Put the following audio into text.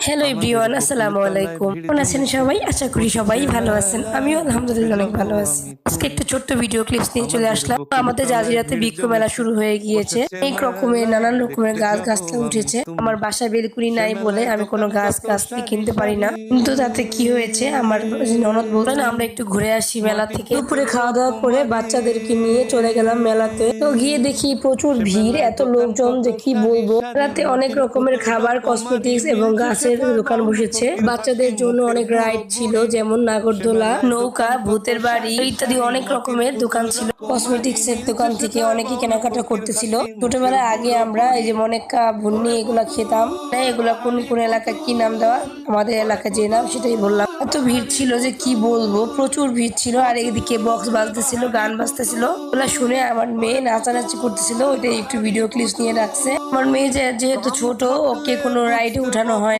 Hello everyone, আসসালামু আলাইকুম। কেমন আছেন সবাই? আশা করি সবাই ভালো আছেন। আমিও আলহামদুলিল্লাহ অনেক ভালো আছি। আজকে একটা ছোট্ট ভিডিও ক্লিপস নিয়ে চলে আসলাম। আমাদের জাজিরাতে বৃক্ষ মেলা শুরু হয়ে গিয়েছে। অনেক রকমের নানান রকমের গাছ গাছলা উঠেছে। আমার বাসায় বেলকুনি নাই বলে আমি কোনো গাছ গাছলি কিনতে পারি না, কিন্তু তাতে কি হয়েছে, আমার ননদ বললেন আমরা একটু ঘুরে আসি মেলা থেকে। দুপুরে খাওয়া দাওয়া করে বাচ্চাদেরকে নিয়ে চলে গেলাম মেলাতে। তো গিয়ে দেখি প্রচুর ভিড়, এত লোকজন যে কি বলবো। মেলাতে অনেক রকমের খাবার, কসমেটিক্স এবং গাছের দোকান বসেছে। বাচ্চাদের জন্য অনেক রাইড ছিল, যেমন নাগরদোলা, নৌকা, ভূতের বাড়ি ইত্যাদি অনেক রকমের দোকান ছিল। কসমেটিক্স এর দোকান থেকে অনেকেই কেনাকাটা করতেছিল। ছোটবেলায় আগে আমরা এই যে মনেকা, ভুন্নি এগুলা খেতাম। এগুলা কোন কোন এলাকায় কি নাম দেওয়া, আমাদের এলাকায় যে নাম সেটাই বললাম। এত ভিড় ছিল যে কি বলবো, প্রচুর ভিড় ছিল। আর এদিকে বক্স বাজতেছিল, গান বাজতেছিল। ওগুলা শুনে আমার মেয়ে নাচানাচি করতেছিল, ওইটা একটু ভিডিও ক্লিপস নিয়ে রাখছে। আমার মেয়ে যেহেতু ছোট, ওকে কোনো রাইডে উঠানো হয়